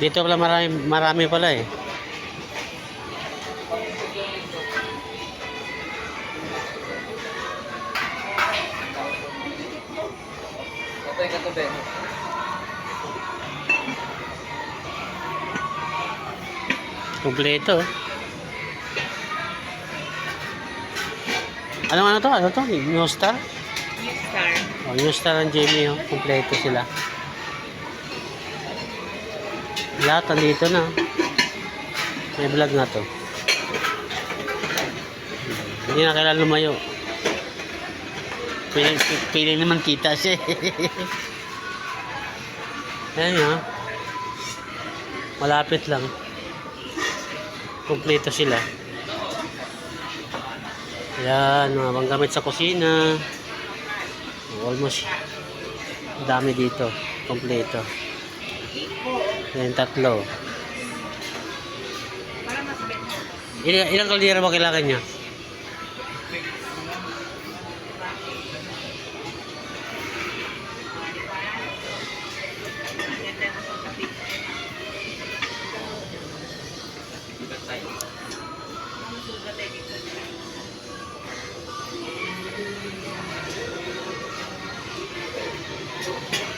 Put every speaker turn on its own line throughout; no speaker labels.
Dito pala marami pala eh.
Ito yung katabi.
Kompleto. Ano to? Ano to? New Star?
New Star.
Oh, New Star ang Jamie. Oh. Kompleto sila. Lahat nandito na. May vlog na to. Hindi na kailangan lumayo. Piling naman kita siya. Ayan yun. Malapit lang. Kompleto sila. Ayan, mga panggamit sa kusina. Almost dami dito. Kompleto. Ayan, tatlo. Ilang kaldera ba kailangan niya?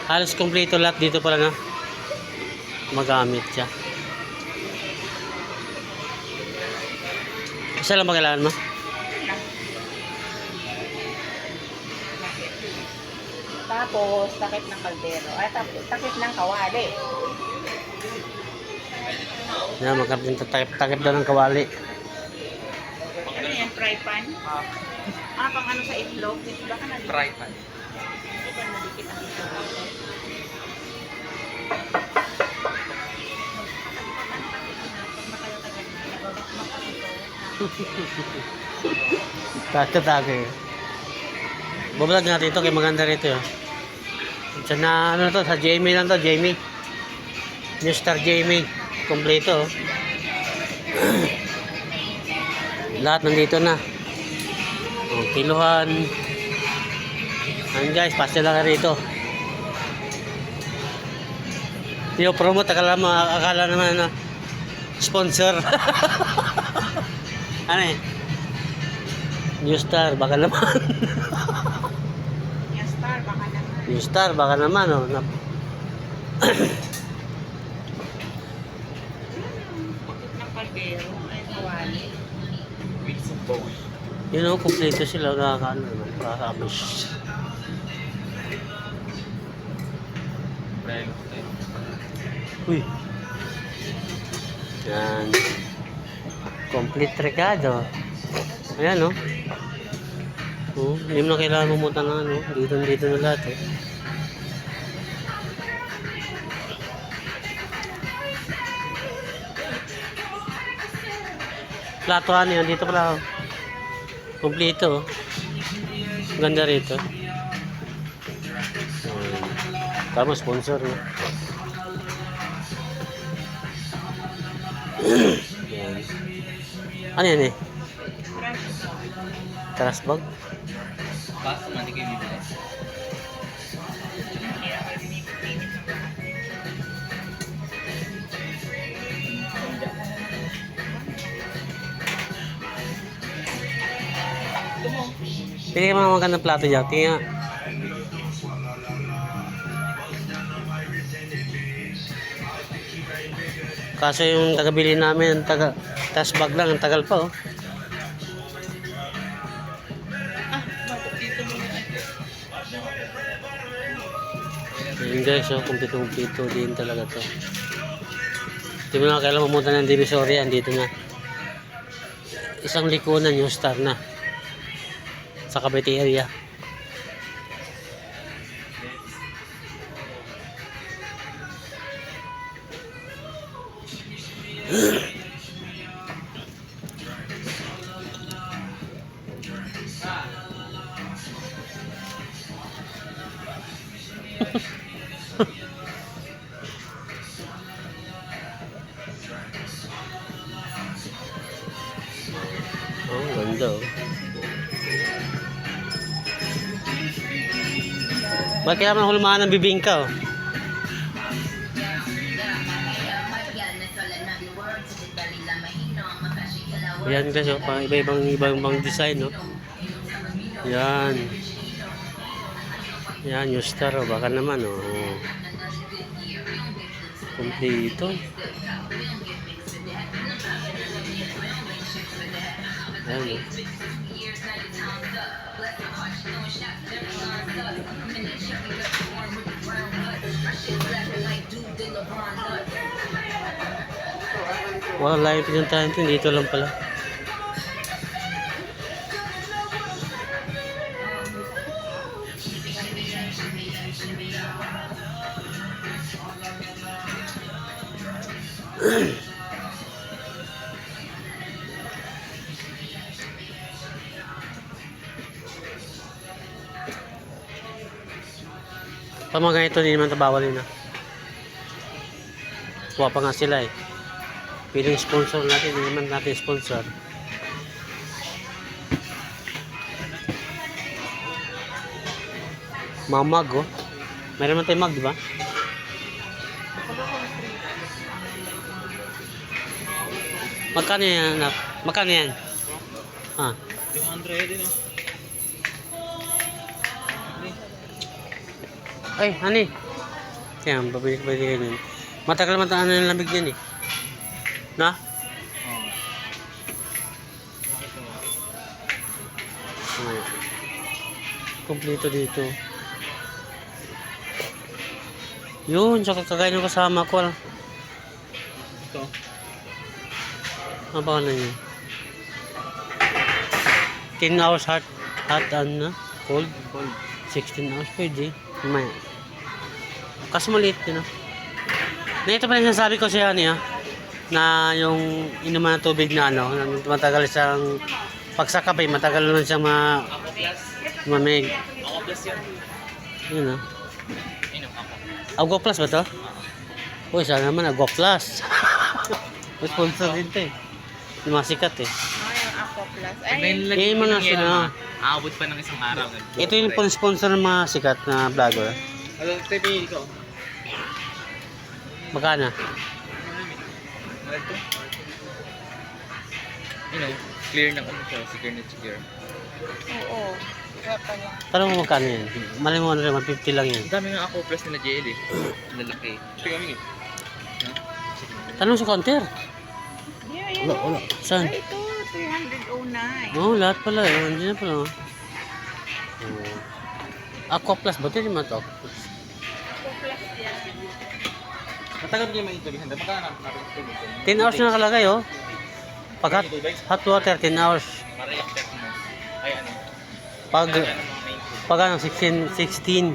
Halos kompleto lahat dito pala na magamit siya. Isa lang ba kailangan mo?
Tapos, takip ng kaldero. Ay, takip ng kawali.
Yan, magkapit takip daw ng kawali.
Ano yan? Fry pan? Pang ano sa itlog? Baka na
Fry pan.
Ito, nadikit ang itlog.
Tatag eh. Babalag natin ito kaya maganda rito yun. Diyan na ano to, sa Jamie lang to, Jamie. New Star Jamie. Kompleto. Oh. Lahat nandito na. Oh, kiluhan. Ayan guys, pasta lang rito. Yung promote, akala naman na sponsor. Ano eh? New Star, baka naman.
New Star, baka naman.
New Star, baka naman. Oh.
Takip ng kaldero. Ay, kawali.
With some bone.
Yun o, kompleto sila. Nakakaano naman. Nakakamiss. Uy. Yan. Complete regado. Ayan o. Oh, hindi mo na kailangan pumunta ng ano. Dito na lahat eh. Plato ano yan. Dito pala. Kompleto. Ganda rito. Tama, sponsor no? Yan. Ano yan eh? Trashbag?
Basta man, hindi kayo bibili.
Pili ka mga magandang plato dyan. Tingnan. Kaso yung tagabili namin, trashbag lang, ang tagal pa oh. Yun guys, oh, kumpito din talaga to. Hindi mo na kailangan pumunta ng Divisoria, dito na. Isang likunan yung Star na. Sa cafeteria. Oh, ganda oh. Bakit kaya man hulumaan ng bibingka oh? Yan guys, oh, pang iba-ibang design, no? Yan. Yan, yung star, oh, baka naman, oh. Kompleto. Yan, oh. Wala yung pinuntahan ito, dito lang pala. Pag mga ganito, hindi naman ito bawal yun, ah. Kuha pa nga sila, eh. Piling sponsor natin, hindi naman natin sponsor. Mga mug, oh. Meron naman tayo mug, di ba? Magkano yan, anak? Magkano yan? Ah.
200 din, oh.
Ay, honey. Yan, babalik kayo yun. Matagal naman tayo ng lamig yan, eh. Na? Oh. Kompleto dito. Yun, tsaka kagaya ng kasama ko.
Ito.
Ano ba na yun? 10 hours hot and cold. 16 hours pwede. May. Kasi maliit yun, ah. Na ito pa rin sinasabi ko siya, niya, na yung inuman ng tubig na ano, na matagal siyang pagsakapay, matagal naman siyang mamig.
Ako plus yun.
Yun, ah.
Inom ako.
Agwa Plus ba to? Uy, sana naman Agwa Plus. May sponsor din to, eh. Yung mga sikat, eh.
yung Aqua Plus. Ay,
Eh, yung mga sila.
Aabot pa ng isang araw.
Ito yung sponsor ng mga sikat na vlogger.
Ano, TV ko?
Magkana?
Clear na ano siya, secure na secure.
oo. Kaya pala.
Tanong mo magkano yan? Mali mo na 150 lang yan.
Ang dami nga ako plus nila JL eh. Lalaki. Sige kami.
Tanong sa counter.
Yeah,
Wala. Saan?
Ay, ito, 309.
Oo, lahat pala. Hindi na pala. Aqua Plus ba? Ito yung mga to.
Aqua Plus yan.
Matagal niya may ito. Magkano natin
10 hours na nakalagay, oh. Pag hot water, 10 hours.
Para yung test mo. Ay ano.
Pag,
Ano mga main food.
pag ano, 16.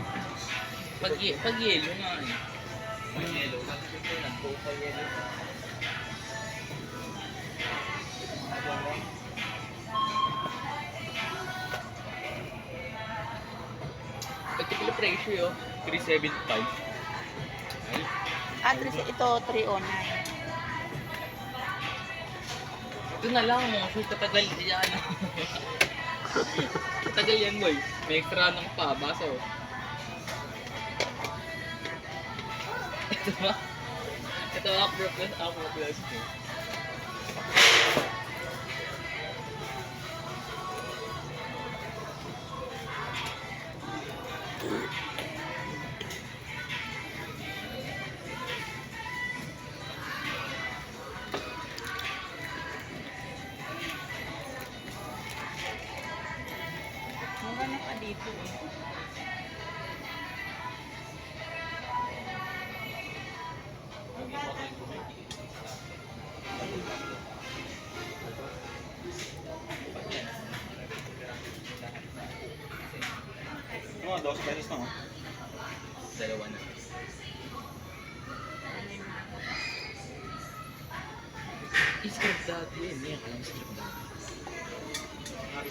Pag yelo nga eh. Pag yelo. Nag-coca yelo. Particular presyo yun. 375. Ay.
Address ito, 309.
Ito na lang mo. So, katagal yan. Katagal yan boy. May extra ng pa. Baso. Ito ba? Ito upper plus mo.
Mura na pa dito eh.
Oo, 12 pesos na oh. Dalawa na. Iscript dati yun. Yan, alam script dati.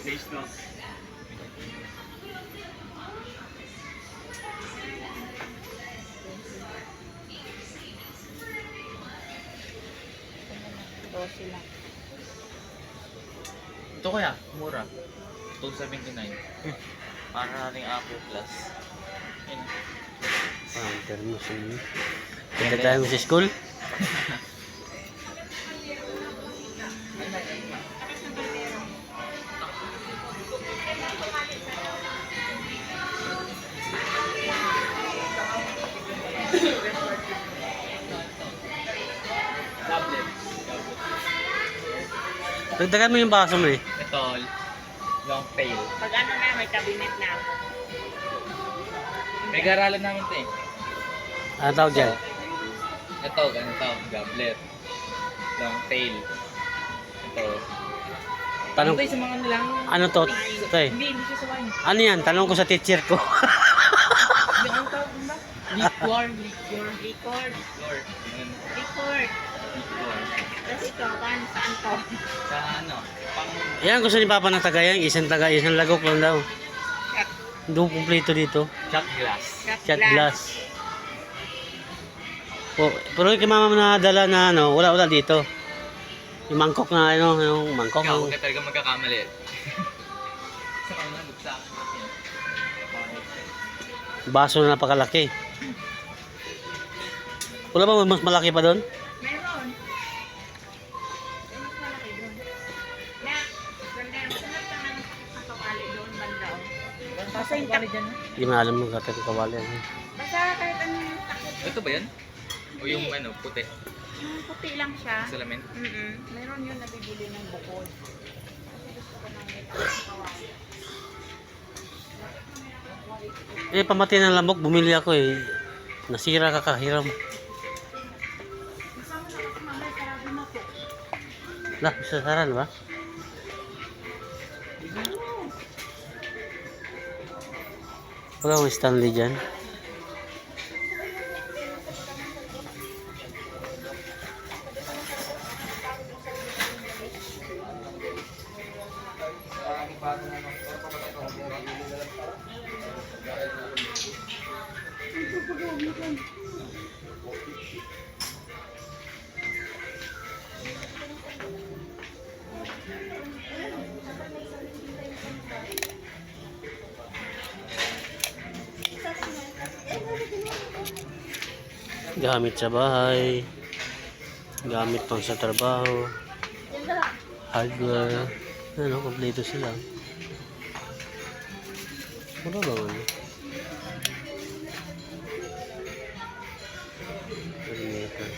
Taste na.
Ito sila.
Ito kaya, mura. 279. Para ring Apple Plus. Yun.
Termos yun. Kaya tayo sa school. Dagdagan mo yung baso mo eh.
Ito, long tail.
Pag ano na, may cabinet na.
May garalan namin ito eh.
Ano tawag dyan?
Ito, ganito, goblet. Long tail. Ito.
Tanong,
Ito sa mga nilang...
ano to? Ito eh.
Hindi siya sa wine.
Ano yan? Tanong ko sa teacher ko.
Yung ang tawag ba? Liquor.
Record.
Yun.
Record.
Liquor.
Tapos ito, saan to?
Sa ano, pang...
Yan, gusto ni Papa ng tagayan. Isang lagok lang daw.
Shot,
Doon kumpleto dito.
shot glass.
Shot glass. Oh, pero kay mama mo na dala na ano, wala dito. Yung mangkok na ano, yung mangkok.
Ikaw,
Yung,
huwag ka talaga magkakamali. Sa kanila, buksa akin natin.
baso na napakalaki. Wala ba mas malaki pa doon?
meron. May mas malaki doon. Na, ganda. Sunod ka ng kawali doon, banda. Basta yung takot.
Hindi mo alam yung katay ko kawali.
Basta kahit ano yung takot.
Ito ba yan? O yung ano, puti?
Puti lang siya.
Salamin?
Meron yun nabibili ng bukod. Kasi gusto ko nang may kawali.
Eh, pamati ng lamok, bumili ako eh. Nasira kakahiram.
Kasama na kasi mamaya sarado na po.
Lah, sasaran ba? Wala mo Stanley dyan. Gamit sa bahay, gamit pang sa trabaho, hardware, ano, kompleto sila. Wala ba ano? Perimeter.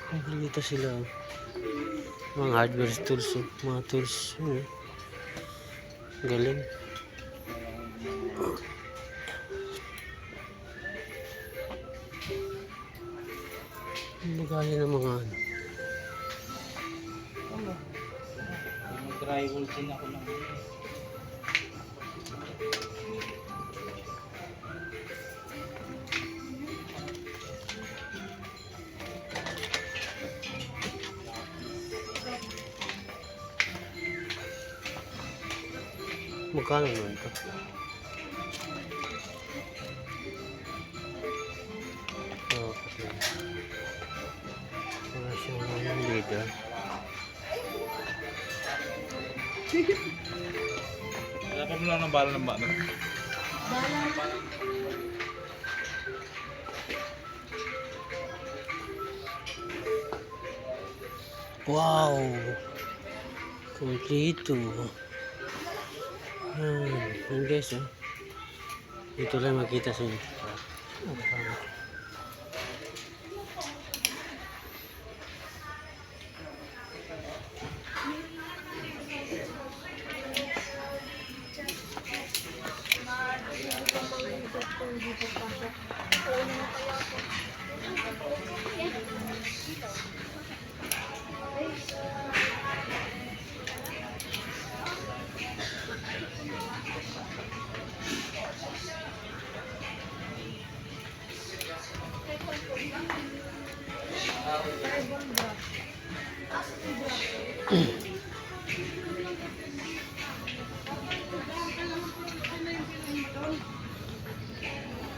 Kompleto sila. Mga hardware tools, oh. Mga tools. Galing. Ang galing ng mga ano.
Mag-drywall din ako ng...
Magkano naman ito? Okay. Wala siyang leader.
Wala pa mo lang ng bala ng bala.
Wow! Kompleto. Yan guys, oh. Dito lang makita sa inyo.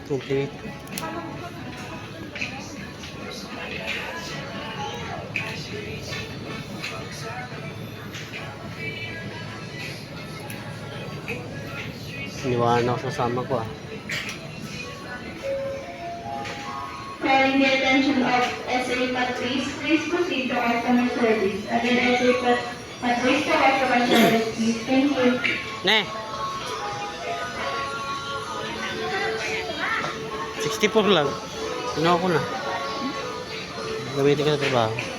Complete. Iniwanan ako sa sama ko ah.
Calling the attention of SA Patrice, please proceed to customer service. Again, SA Patrice to customer service, please. Thank you.
Ne! 64 lang. Kinuha ko na. Gamitin ko sa trabaho.